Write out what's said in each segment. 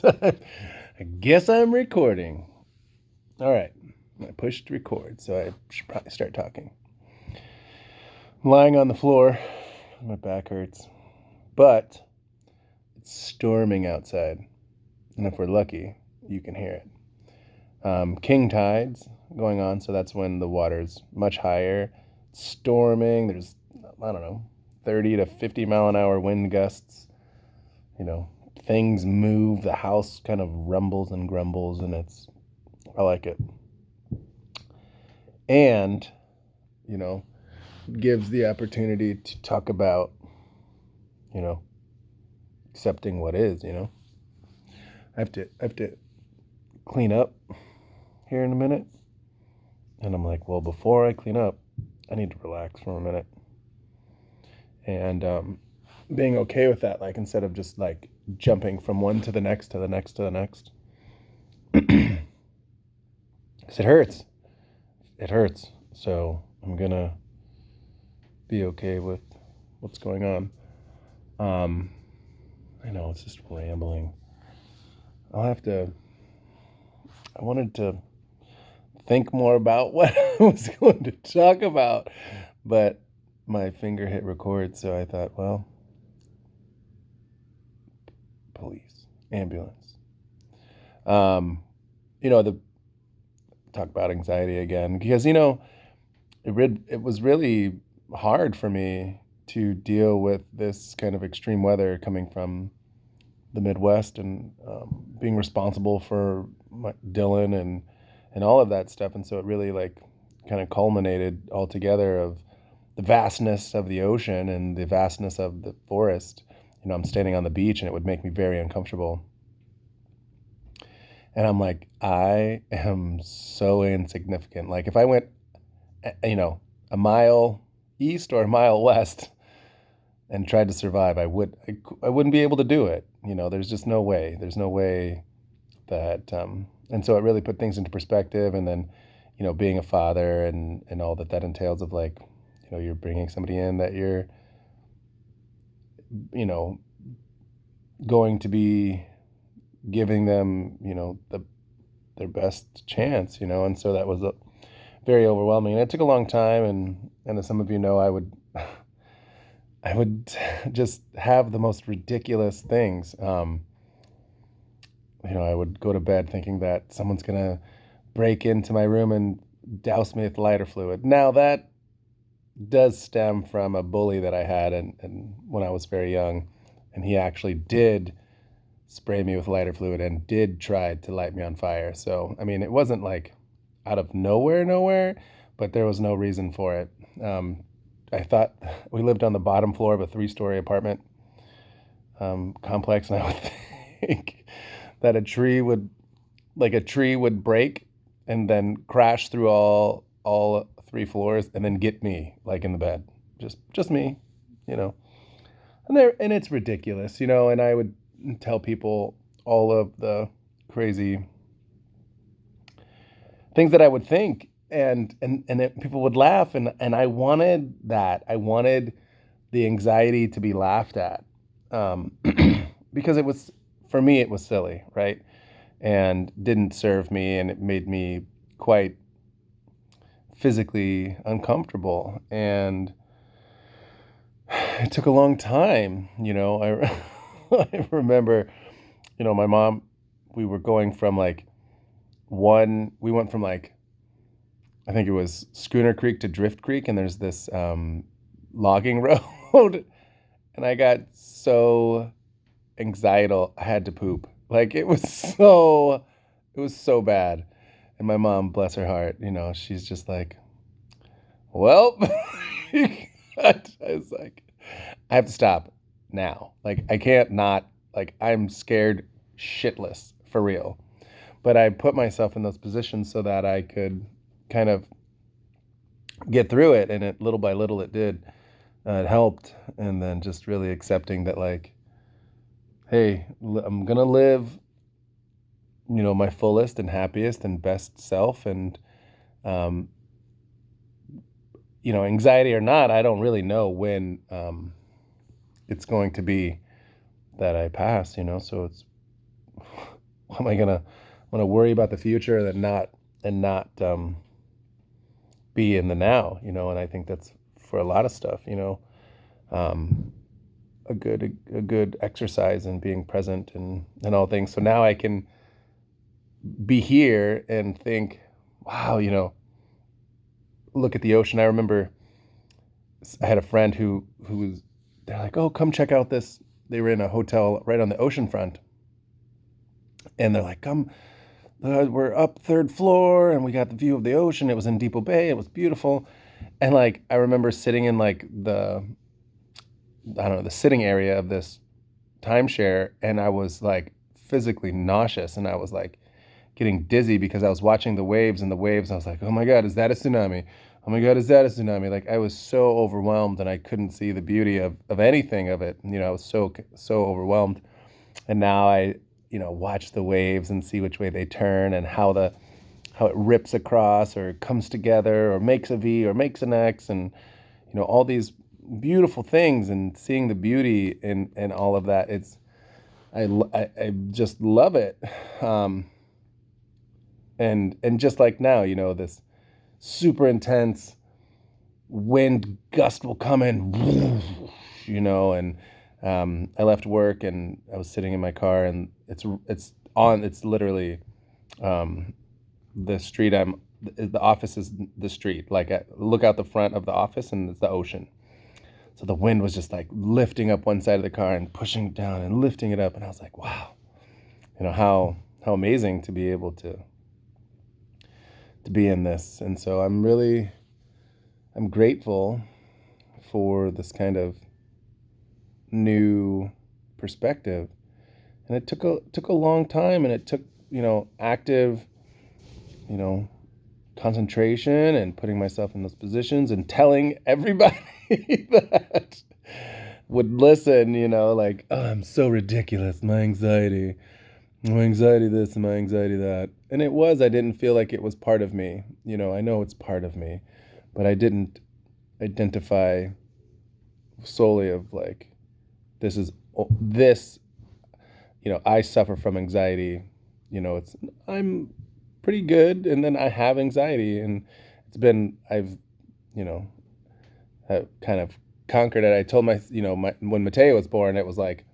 I guess I'm recording. All right. I pushed record, so I should probably start talking. I'm lying on the floor. My back hurts. But it's storming outside. And if we're lucky, you can hear it. King tides going on, so that's when the water's much higher. It's storming. There's, I don't know, 30 to 50 mile an hour wind gusts. You know, things move. The house kind of rumbles and grumbles, and I like it. And, you know, gives the opportunity to talk about, you know, accepting what is, I have to clean up here in a minute. And I'm like, well, before I clean up, I need to relax for a minute. And being okay with that, like instead of just like jumping from one to the next to the next to the next. Because it hurts. It hurts. So I'm gonna be okay with what's going on. I know it's just rambling. I wanted to think more about what I was going to talk about, but my finger hit record, so I thought, well, police, ambulance. The talk about anxiety again, because it was really hard for me to deal with this kind of extreme weather coming from the Midwest and being responsible for Dylan and all of that stuff. And so it really like kind of culminated all together of the vastness of the ocean and the vastness of the forest. I'm standing on the beach and it would make me very uncomfortable. And I'm like, I am so insignificant. Like if I went, a mile east or a mile west and tried to survive, I wouldn't be able to do it. There's just no way. There's no way that, and so it really put things into perspective. And then, being a father and all that entails of like, you're bringing somebody in that you're, you know, going to be giving them, their best chance, and so that was very overwhelming. And it took a long time. And as some of you know, I would just have the most ridiculous things. I would go to bed thinking that someone's gonna break into my room and douse me with lighter fluid. Now that does stem from a bully that I had and when I was very young, and he actually did spray me with lighter fluid and did try to light me on fire. So I mean, it wasn't like out of nowhere, but there was no reason for it. I thought we lived on the bottom floor of a 3-story apartment complex, and I would think that a tree would break and then crash through all 3 floors and then get me like in the bed, just me, you know. And it's ridiculous, And I would tell people all of the crazy things that I would think, and people would laugh, and I wanted that. I wanted the anxiety to be laughed at, um, because it was for me it was silly, right? And didn't serve me, and it made me quite physically uncomfortable. And it took a long time, I remember, my mom. We were going from like we went from like I think it was Schooner Creek to Drift Creek, and there's this logging road, and I got so anxiety I had to poop. Like it was so bad. And my mom, bless her heart, she's just like, well, I was like, I have to stop now. Like I can't not, like I'm scared shitless for real. But I put myself in those positions so that I could kind of get through it, and it little by little it did. It helped, and then just really accepting that, like, hey, I'm gonna live, my fullest and happiest and best self, and um, anxiety or not, I don't really know when it's going to be that I pass. So it's am I gonna want to worry about the future and not be in the now, and I think that's for a lot of stuff, um, a good exercise in being present and all things. So now I can be here and think, wow, look at the ocean. I remember I had a friend who was they're like, oh, come check out this. They were in a hotel right on the ocean front, and they're like, come, we're up third floor, and we got the view of the ocean. It was in Depot Bay. It was beautiful, and like I remember sitting in like the I don't know the sitting area of this timeshare, and I was like physically nauseous, and I was like getting dizzy because I was watching the waves and the waves. I was like, oh my God, is that a tsunami? Oh my God, is that a tsunami? Like I was so overwhelmed and I couldn't see the beauty of anything of it. I was so overwhelmed. And now I, watch the waves and see which way they turn and how it rips across or comes together or makes a V or makes an X and all these beautiful things and seeing the beauty in all of that. I just love it. Um, and just like now, this super intense wind gust will come in, and I left work and I was sitting in my car and it's literally um, the street the office is the street. Like I look out the front of the office and it's the ocean. So the wind was just like lifting up one side of the car and pushing it down and lifting it up, and I was like, wow, how amazing to be able to be in this. And so I'm grateful for this kind of new perspective. And it took a long time, and it took, active, you know, concentration and putting myself in those positions and telling everybody that would listen, like, oh, I'm so ridiculous, my anxiety this and my anxiety that. And I didn't feel like it was part of me. I know it's part of me, but I didn't identify solely of like, this, I suffer from anxiety. I'm pretty good. And then I have anxiety, and you know, have kind of conquered it. I told when Matea was born, it was like,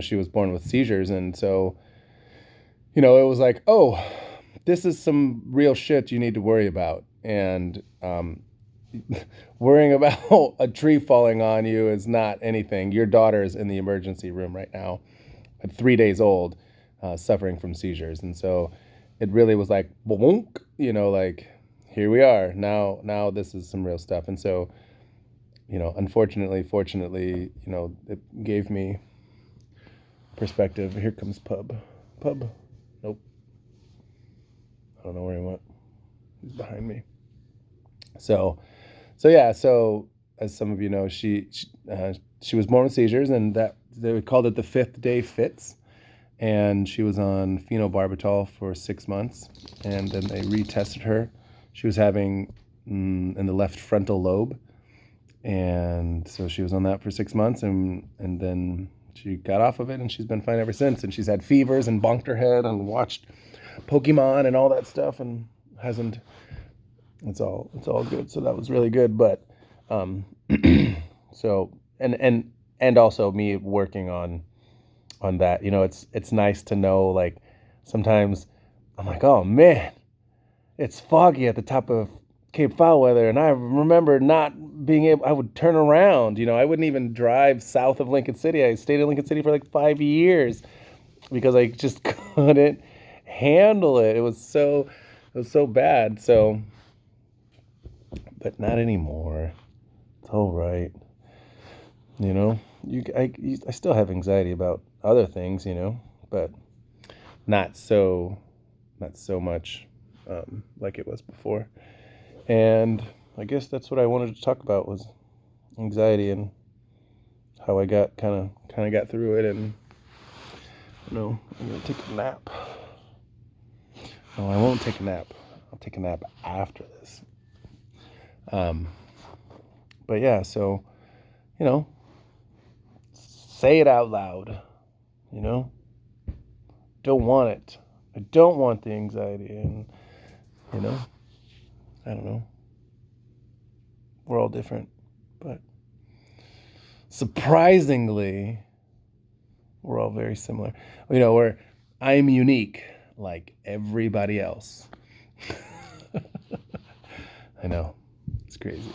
she was born with seizures. And so, it was like, oh, this is some real shit you need to worry about. And worrying about a tree falling on you is not anything. Your daughter is in the emergency room right now at 3 days old, suffering from seizures. And so it really was like, bonk, like, here we are. Now this is some real stuff. And so, unfortunately, fortunately, it gave me perspective. Here comes Pub. Pub. Nope. I don't know where he went. He's behind me. So yeah. So as some of you know, she was born with seizures, and that they called it the fifth day fits. And she was on phenobarbital for 6 months, and then they retested her. She was having in the left frontal lobe, and so she was on that for 6 months, and then she got off of it, and she's been fine ever since. And she's had fevers and bonked her head and watched Pokemon and all that stuff, and hasn't. It's all good. So that was really good. But so and also me working on that. It's nice to know, like, sometimes I'm like, oh man, it's foggy at the top of Cape Foulweather, and I remember not being able. I would turn around. I wouldn't even drive south of Lincoln City. I stayed in Lincoln City for like 5 years because I just couldn't handle it. It was so bad. So, but not anymore. It's all right. I still have anxiety about other things, but not so not so much like it was before. And I guess that's what I wanted to talk about, was anxiety and how I got kind of got through it. And I'm gonna take a nap. No, I won't take a nap. I'll take a nap after this. Um, but yeah, so you know, say it out loud. You know, don't want it. I don't want the anxiety. And, you know, I don't know. We're all different. But surprisingly, we're all very similar. Where I'm unique like everybody else. I know. It's crazy.